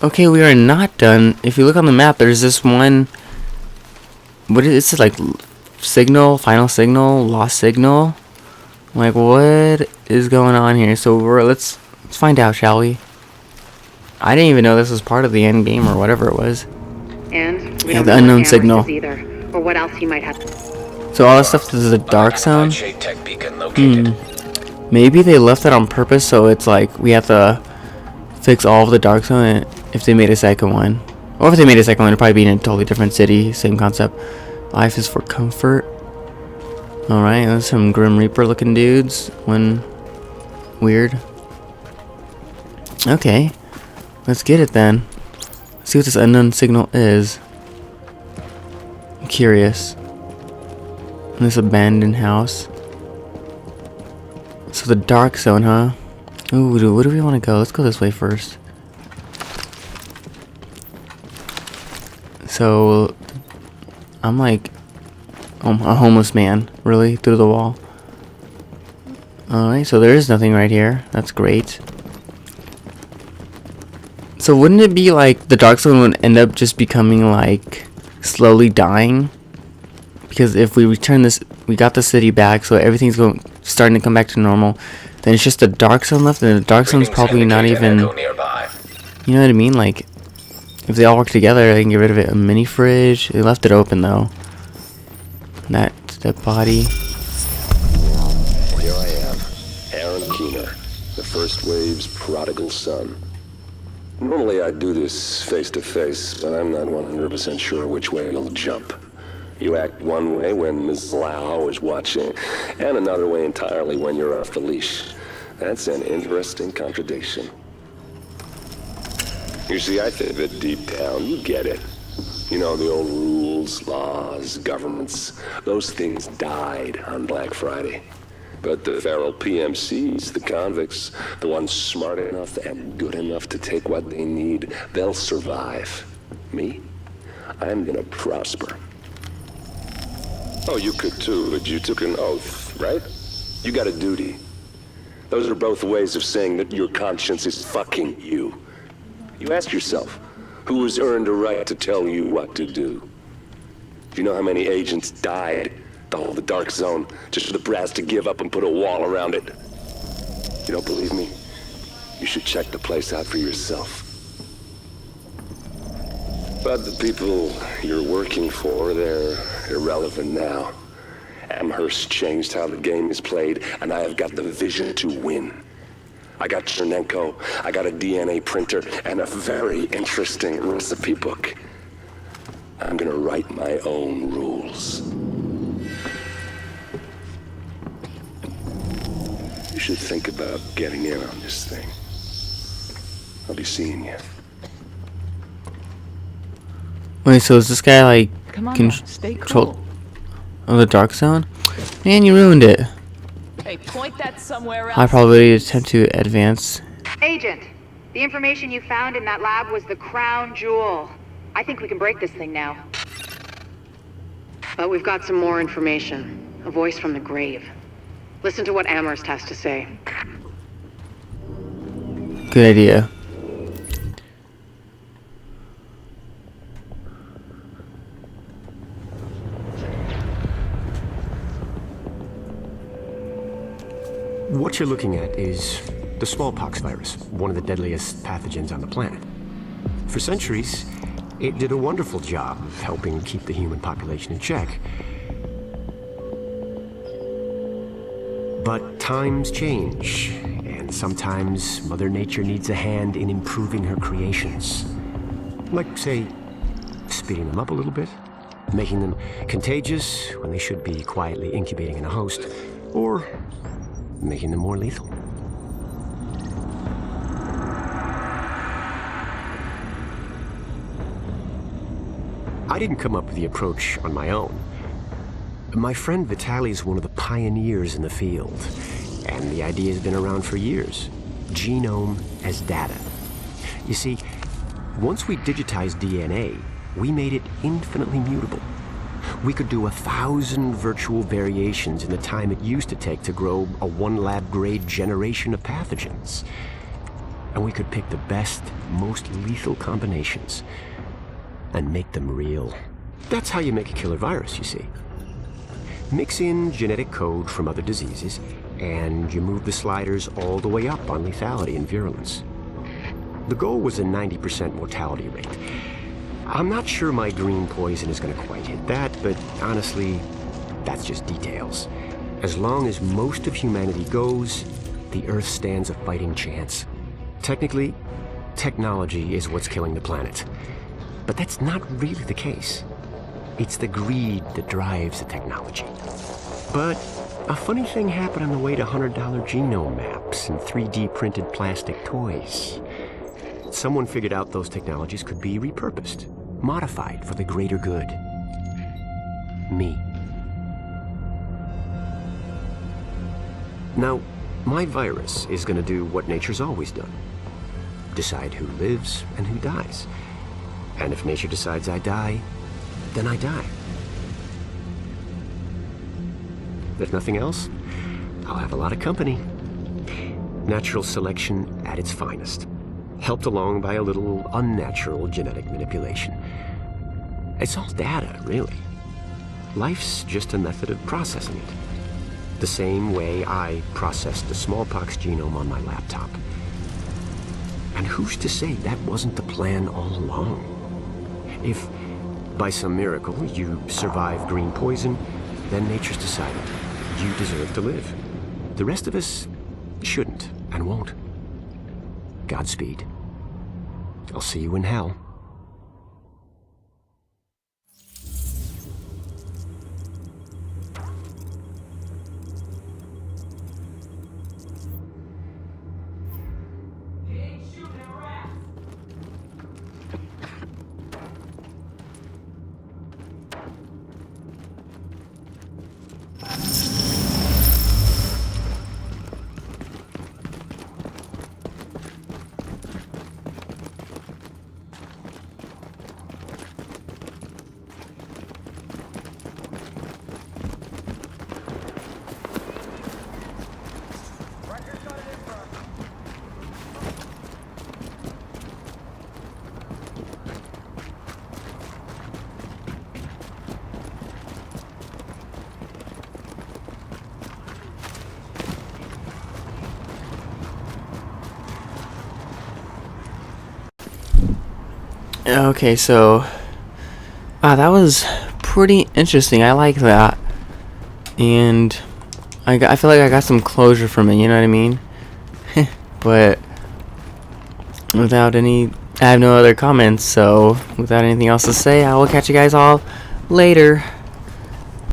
Okay, we are not done. If you look on the map, there's this one. What is it, like signal, final signal, lost signal? Like, what is going on here? So let's find out, shall we? I didn't even know this was part of the end game or whatever it was. And we Yeah, don't the know unknown what signal. either, or what else he might have. So all this stuff is a dark zone. Maybe they left that on purpose, so it's like we have to fix all of the dark zone if they made a second one. Or if they made a second one, it'd probably be in a totally different city, same concept. Life is for comfort. Alright, there's some Grim Reaper looking dudes. One weird. Okay, let's get it then. Let's see what this unknown signal is. I'm curious. This abandoned house. So the dark zone, huh? Ooh, where do we want to go? Let's go this way first. So I'm like a homeless man, really, through the wall. Alright, so there is nothing right here. That's great. So wouldn't it be like the dark zone would end up just becoming like slowly dying? Because if we return this, we got the city back, so everything's starting to come back to normal. Then it's just the dark zone left, and the dark zone's probably not even. You know what I mean? Like, if they all work together, they can get rid of it. A mini fridge. They left it open though. That body. Here I am, Aaron Keener, the first wave's prodigal son. Normally I'd do this face to face, but I'm not 100% sure which way you'll jump. You act one way when Ms. Lau is watching, and another way entirely when you're off the leash. That's an interesting contradiction. You see, I think that deep down, you get it. You know, the old rules, laws, governments, those things died on Black Friday. But the feral PMCs, the convicts, the ones smart enough and good enough to take what they need, they'll survive. Me? I'm gonna prosper. Oh, you could too, but you took an oath, right? You got a duty. Those are both ways of saying that your conscience is fucking you. You ask yourself, who has earned a right to tell you what to do? Do you know how many agents died to hold the dark zone just for the brass to give up and put a wall around it? You don't believe me? You should check the place out for yourself. But the people you're working for, they're irrelevant now. Amherst changed how the game is played, and I have got the vision to win. I got Chernenko, I got a DNA printer, and a very interesting recipe book. I'm gonna write my own rules. You should think about getting in on this thing. I'll be seeing you. Wait, so is this guy like Come on, stay control cool. of the dark zone? Man, you ruined it. Hey, point that somewhere else. High probability to attempt to advance. Agent, the information you found in that lab was the crown jewel. I think we can break this thing now. But we've got some more information. A voice from the grave. Listen to what Amherst has to say. Good idea. What you're looking at is the smallpox virus, one of the deadliest pathogens on the planet. For centuries, it did a wonderful job of helping keep the human population in check. But times change, and sometimes Mother Nature needs a hand in improving her creations. Like, say, speeding them up a little bit, making them contagious when they should be quietly incubating in a host, or making them more lethal. I didn't come up with the approach on my own. My friend Vitaly is one of the pioneers in the field, and the idea has been around for years. Genome as data. You see, once we digitized DNA, we made it infinitely mutable. We could do 1,000 virtual variations in the time it used to take to grow a one lab grade generation of pathogens. and we could pick the best, most lethal combinations and make them real. That's how you make a killer virus, you see. Mix in genetic code from other diseases, and you move the sliders all the way up on lethality and virulence. The goal was a 90% mortality rate. I'm not sure my green poison is going to quite hit that, but honestly, that's just details. As long as most of humanity goes, the Earth stands a fighting chance. Technically, technology is what's killing the planet. But that's not really the case. It's the greed that drives the technology. But a funny thing happened on the way to $100 genome maps and 3D printed plastic toys. Someone figured out those technologies could be repurposed, modified for the greater good. Me. Now, my virus is going to do what nature's always done. Decide who lives and who dies. And if nature decides I die, then I die. If nothing else, I'll have a lot of company. Natural selection at its finest, helped along by a little unnatural genetic manipulation. It's all data, really. Life's just a method of processing it. The same way I processed the smallpox genome on my laptop. And who's to say that wasn't the plan all along? If, by some miracle, you survive green poison, then nature's decided you deserve to live. The rest of us shouldn't and won't. Godspeed. I'll see you in hell. Okay, so that was pretty interesting. I like that, and I feel like I got some closure from it. You know what I mean? But I have no other comments. So without anything else to say, I will catch you guys all later.